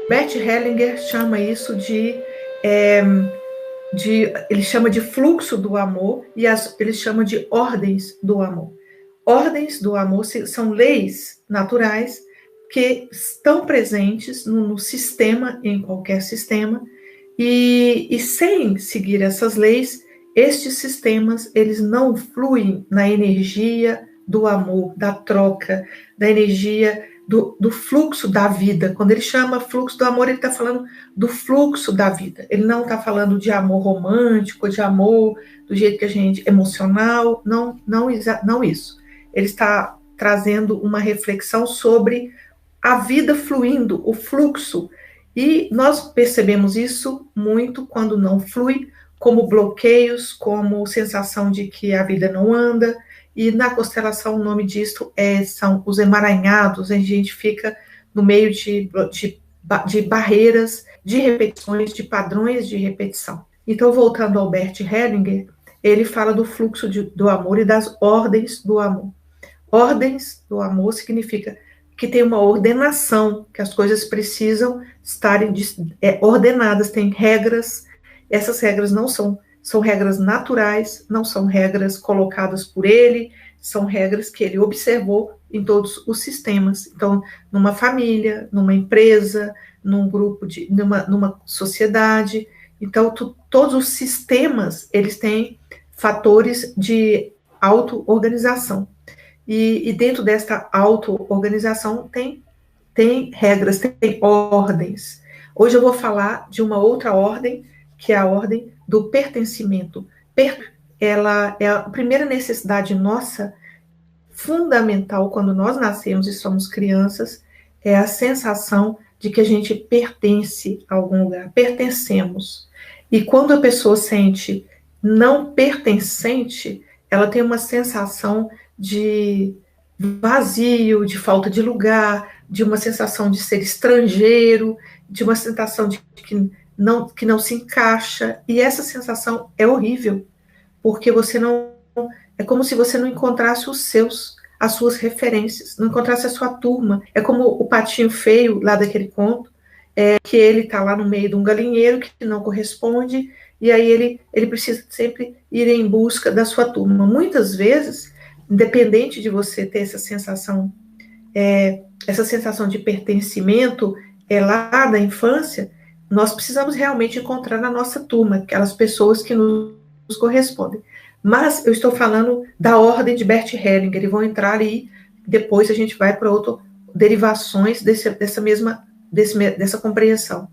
Bert Hellinger chama isso ele chama de fluxo do amor e ele chama de ordens do amor. Ordens do amor são leis naturais que estão presentes no sistema, em qualquer sistema, e sem seguir essas leis, estes sistemas, eles não fluem na energia do amor, da troca, da energia do fluxo da vida. Quando ele chama fluxo do amor, ele está falando do fluxo da vida. Ele não está falando de amor romântico, de amor do jeito que a gente, emocional, não isso. Ele está trazendo uma reflexão sobre a vida fluindo, o fluxo. E nós percebemos isso muito quando não flui, como bloqueios, como sensação de que a vida não anda. E na constelação o nome disso são os emaranhados, a gente fica no meio de barreiras, de repetições, de padrões de repetição. Então, voltando ao Bert Hellinger, ele fala do fluxo do amor e das ordens do amor. Ordens do amor significa que tem uma ordenação, que as coisas precisam estarem ordenadas, tem regras, essas regras não são regras naturais, não são regras colocadas por ele, são regras que ele observou em todos os sistemas. Então, numa família, numa empresa, num grupo, numa sociedade. Então, todos os sistemas, eles têm fatores de auto-organização. E dentro desta auto-organização tem regras, tem ordens. Hoje eu vou falar de uma outra ordem, que é a ordem do pertencimento. Ela é a primeira necessidade nossa, fundamental, quando nós nascemos e somos crianças, é a sensação de que a gente pertence a algum lugar, pertencemos. E quando a pessoa sente não pertencente, ela tem uma sensação de vazio, de falta de lugar, de uma sensação de ser estrangeiro, de uma sensação de que não se encaixa, e essa sensação é horrível, porque é como se você não encontrasse as suas referências, não encontrasse a sua turma. É como o patinho feio lá daquele conto, que ele está lá no meio de um galinheiro que não corresponde, e aí ele precisa sempre ir em busca da sua turma. Muitas vezes, independente de você ter essa sensação de pertencimento lá da infância, nós precisamos realmente encontrar na nossa turma aquelas pessoas que nos correspondem. Mas eu estou falando da ordem de Bert Hellinger, eles vão entrar ali, depois a gente vai para outras derivações dessa compreensão.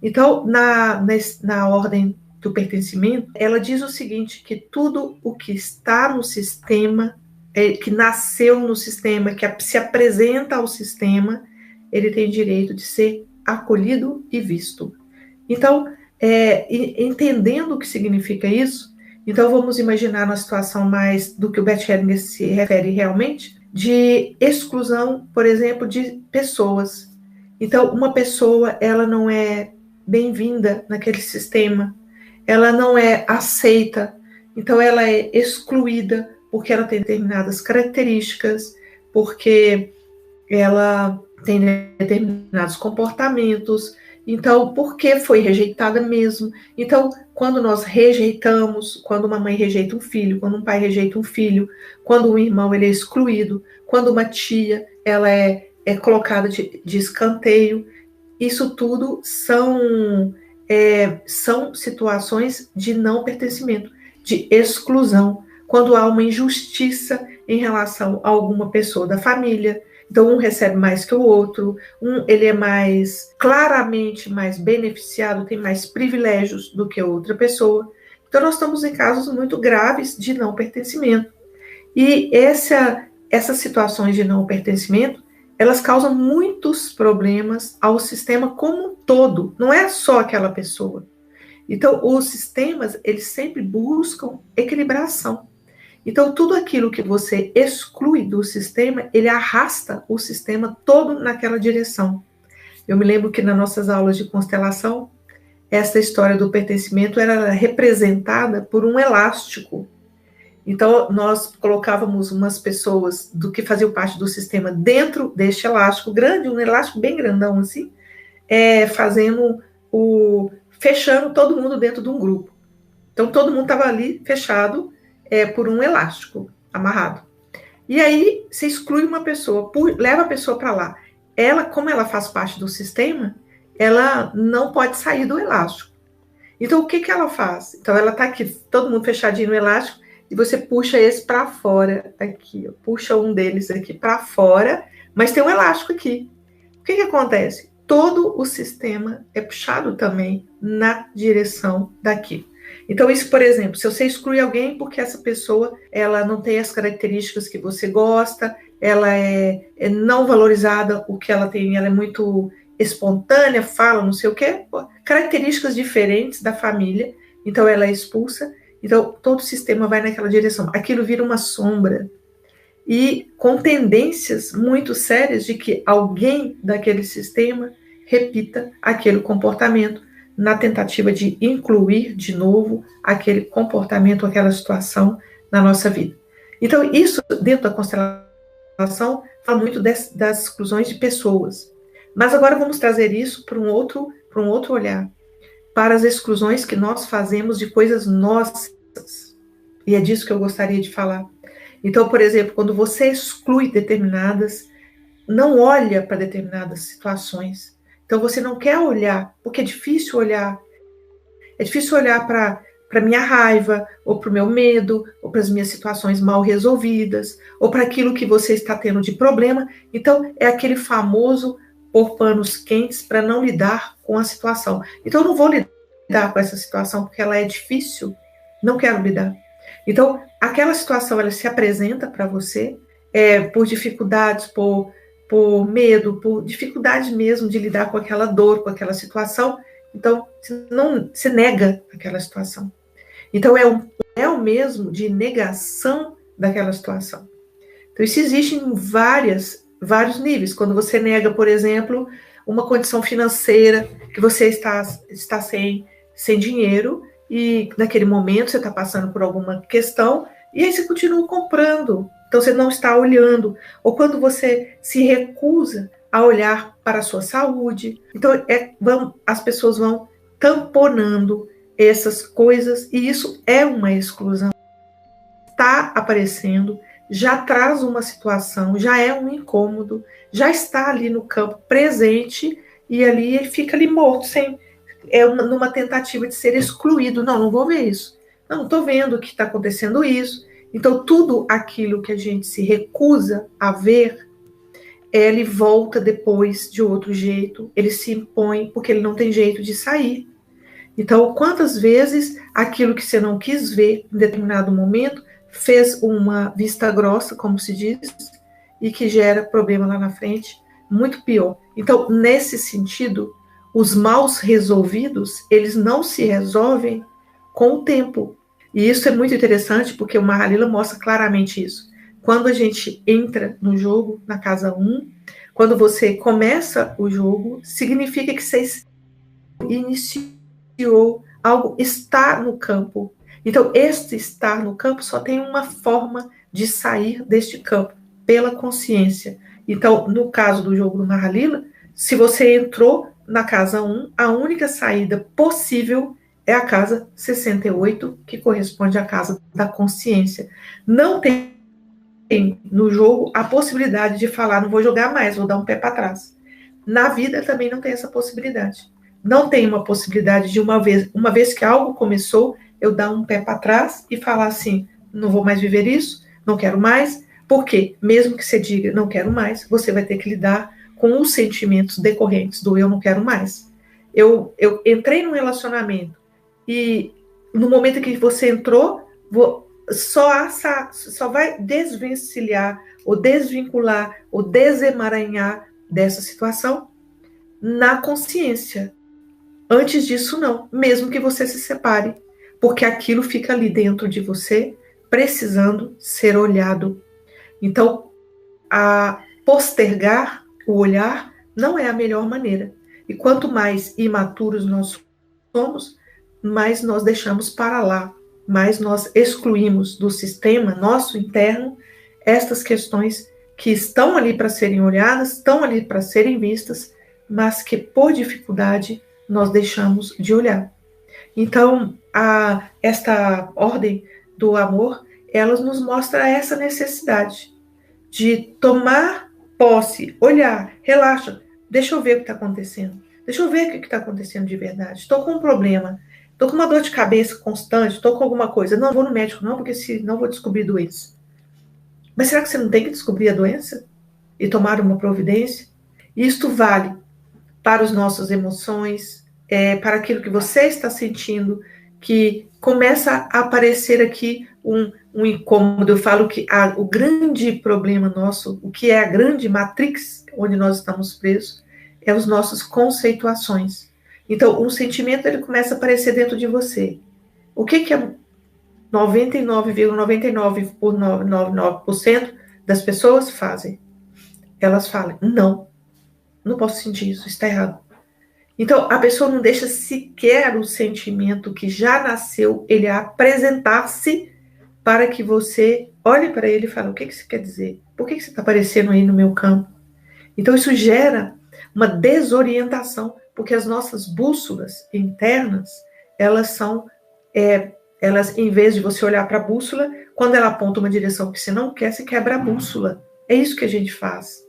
Então, na ordem do pertencimento, ela diz o seguinte, que tudo o que está no sistema, que nasceu no sistema, que se apresenta ao sistema, ele tem direito de ser acolhido e visto. Então, entendendo o que significa isso, então vamos imaginar uma situação mais do que o Bert Hellinger se refere realmente, de exclusão, por exemplo, de pessoas. Então, uma pessoa, ela não é bem-vinda naquele sistema, ela não é aceita, então ela é excluída porque ela tem determinadas características, porque ela tem determinados comportamentos, então, porque foi rejeitada mesmo. Então, quando nós rejeitamos, quando uma mãe rejeita um filho, quando um pai rejeita um filho, quando um irmão ele é excluído, quando uma tia ela é colocada de escanteio, isso tudo são situações de não pertencimento, de exclusão, quando há uma injustiça em relação a alguma pessoa da família. Então, um recebe mais que o outro, ele é claramente mais beneficiado, tem mais privilégios do que outra pessoa. Então, nós estamos em casos muito graves de não pertencimento. E essas situações de não pertencimento, elas causam muitos problemas ao sistema como um todo, não é só aquela pessoa. Então, os sistemas, eles sempre buscam equilibração. Então, tudo aquilo que você exclui do sistema, ele arrasta o sistema todo naquela direção. Eu me lembro que nas nossas aulas de constelação, essa história do pertencimento era representada por um elástico. Então, nós colocávamos umas pessoas do que faziam parte do sistema dentro deste elástico grande, um elástico bem grandão assim, fazendo fechando todo mundo dentro de um grupo. Então, todo mundo estava ali fechado por um elástico amarrado. E aí, você exclui uma pessoa, leva a pessoa para lá. Ela, como ela faz parte do sistema, ela não pode sair do elástico. Então, o que ela faz? Então, ela está aqui, todo mundo fechadinho no elástico, e você puxa esse para fora, aqui, ó, puxa um deles aqui para fora, mas tem um elástico aqui. O que acontece? Todo o sistema é puxado também na direção daqui. Então, isso, por exemplo, se você exclui alguém porque essa pessoa ela não tem as características que você gosta, ela é não valorizada, o que ela tem, ela é muito espontânea, fala não sei o quê, características diferentes da família, então ela é expulsa, então todo o sistema vai naquela direção. Aquilo vira uma sombra e com tendências muito sérias de que alguém daquele sistema repita aquele comportamento na tentativa de incluir de novo aquele comportamento, aquela situação na nossa vida. Então, isso dentro da constelação fala muito das exclusões de pessoas. Mas agora vamos trazer isso para um outro olhar, para as exclusões que nós fazemos de coisas nossas. E é disso que eu gostaria de falar. Então, por exemplo, quando você exclui não olha para determinadas situações. Então, você não quer olhar, porque é difícil olhar. É difícil olhar para a minha raiva, ou para o meu medo, ou para as minhas situações mal resolvidas, ou para aquilo que você está tendo de problema. Então, é aquele famoso pôr panos quentes para não lidar com a situação. Então, eu não vou lidar com essa situação porque ela é difícil, não quero lidar. Então, aquela situação, ela se apresenta para você por dificuldades, por medo, por dificuldade mesmo de lidar com aquela dor, com aquela situação. Então, se nega aquela situação. Então, é o mesmo de negação daquela situação. Então, isso existe em vários níveis. Quando você nega, por exemplo, uma condição financeira, que você está sem dinheiro, e naquele momento você está passando por alguma questão, e aí você continua comprando. Então, você não está olhando. Ou quando você se recusa a olhar para a sua saúde. Então, as pessoas vão tamponando essas coisas, e isso é uma exclusão. Está aparecendo, já traz uma situação, já é um incômodo, já está ali no campo presente, e ali ele fica ali morto, numa tentativa de ser excluído. Não vou ver isso. Não estou vendo que está acontecendo isso. Então, tudo aquilo que a gente se recusa a ver, ele volta depois de outro jeito, ele se impõe porque ele não tem jeito de sair. Então, quantas vezes aquilo que você não quis ver em determinado momento fez uma vista grossa, como se diz, e que gera problema lá na frente, muito pior. Então, nesse sentido, os maus resolvidos, eles não se resolvem com o tempo. E isso é muito interessante, porque o Mahalila mostra claramente isso. Quando a gente entra no jogo, na casa 1, quando você começa o jogo, significa que você iniciou algo, está no campo. Então, este estar no campo só tem uma forma de sair deste campo, pela consciência. Então, no caso do jogo do Mahalila, se você entrou na casa 1, a única saída possível é a casa 68, que corresponde à casa da consciência. Não tem no jogo a possibilidade de falar, não vou jogar mais, vou dar um pé para trás. Na vida também não tem essa possibilidade. Não tem uma possibilidade de uma vez que algo começou, eu dar um pé para trás e falar assim, não vou mais viver isso, não quero mais, porque mesmo que você diga não quero mais, você vai ter que lidar com os sentimentos decorrentes do eu não quero mais. Eu entrei num relacionamento e no momento que você entrou, só vai desvencilhar, ou desvincular, ou desemaranhar dessa situação na consciência. Antes disso, não. Mesmo que você se separe, porque aquilo fica ali dentro de você, precisando ser olhado. Então, postergar o olhar não é a melhor maneira. E quanto mais imaturos nós somos, mais nós deixamos para lá, mais nós excluímos do sistema nosso interno estas questões que estão ali para serem olhadas, estão ali para serem vistas, mas que por dificuldade nós deixamos de olhar. Então, esta ordem do amor, ela nos mostra essa necessidade de tomar posse, olhar, relaxa, deixa eu ver o que está acontecendo, deixa eu ver o que está acontecendo de verdade, estou com um problema, estou com uma dor de cabeça constante, estou com alguma coisa, não vou no médico não, porque senão vou descobrir doença. Mas será que você não tem que descobrir a doença e tomar uma providência? Isto vale para as nossas emoções, para aquilo que você está sentindo, que começa a aparecer aqui um incômodo. Eu falo que o grande problema nosso, o que é a grande matrix onde nós estamos presos, é as nossas conceituações. Então, um sentimento ele começa a aparecer dentro de você. O que é 99,99% das pessoas fazem? Elas falam, não posso sentir isso, está errado. Então, a pessoa não deixa sequer o sentimento que já nasceu, ele apresentar-se para que você olhe para ele e fale, o que isso quer dizer? Por que você está aparecendo aí no meu campo? Então, isso gera uma desorientação, porque as nossas bússolas internas, elas são, elas, em vez de você olhar para a bússola, quando ela aponta uma direção que você não quer, você quebra a bússola. É isso que a gente faz.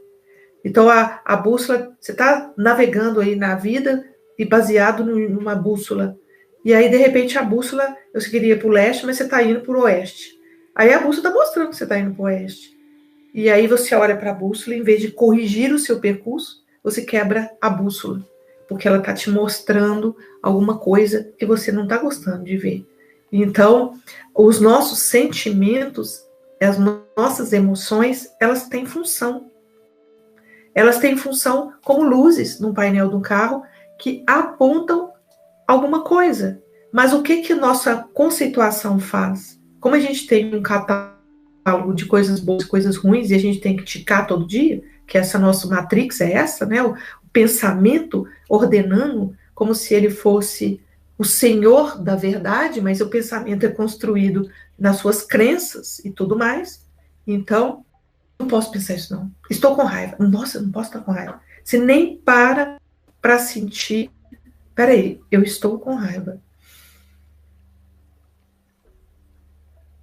Então, a bússola, você está navegando aí na vida e baseado numa bússola. E aí, de repente, a bússola, você queria ir para o leste, mas você está indo para o oeste. Aí a bússola está mostrando que você está indo para o oeste. E aí você olha para a bússola, em vez de corrigir o seu percurso, você quebra a bússola. Porque ela está te mostrando alguma coisa que você não está gostando de ver. Então, os nossos sentimentos, as nossas emoções, elas têm função. Elas têm função como luzes no painel do carro que apontam alguma coisa. Mas o que nossa conceituação faz? Como a gente tem um catálogo de coisas boas e coisas ruins e a gente tem que ticar todo dia, que essa nossa matrix é essa, né? O pensamento ordenando como se ele fosse o senhor da verdade, mas o pensamento é construído nas suas crenças e tudo mais. Então, não posso pensar isso, não. Estou com raiva. Nossa, eu não posso estar com raiva. Você nem para sentir. Peraí, eu estou com raiva.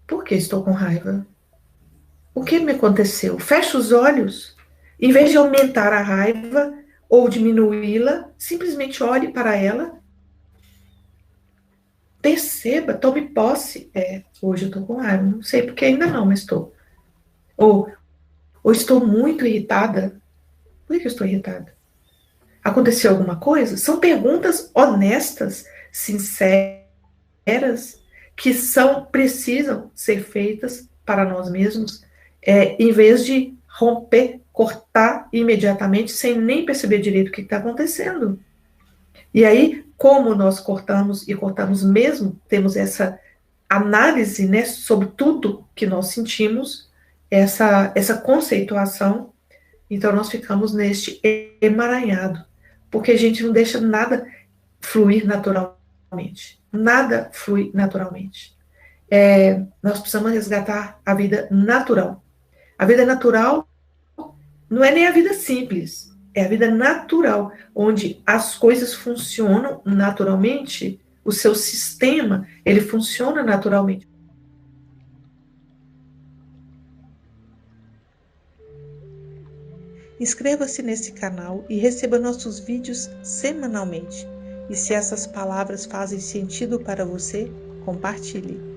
Por que estou com raiva? O que me aconteceu? Feche os olhos. Em vez de aumentar a raiva ou diminuí-la, simplesmente olhe para ela. Perceba, tome posse. Hoje eu estou com raiva. Não sei porque ainda não, mas estou. Ou estou muito irritada. Por que eu estou irritada? Aconteceu alguma coisa? São perguntas honestas, sinceras, que precisam ser feitas para nós mesmos, em vez de romper, cortar imediatamente, sem nem perceber direito o que está acontecendo. E aí, como nós cortamos, e cortamos mesmo, temos essa análise, né, sobre tudo que nós sentimos, essa conceituação, então nós ficamos neste emaranhado, porque a gente não deixa nada fluir naturalmente. Nada flui naturalmente. Nós precisamos resgatar a vida natural. A vida natural não é nem a vida simples, é a vida natural, onde as coisas funcionam naturalmente, o seu sistema, ele funciona naturalmente. Inscreva-se nesse canal e receba nossos vídeos semanalmente. E se essas palavras fazem sentido para você, compartilhe.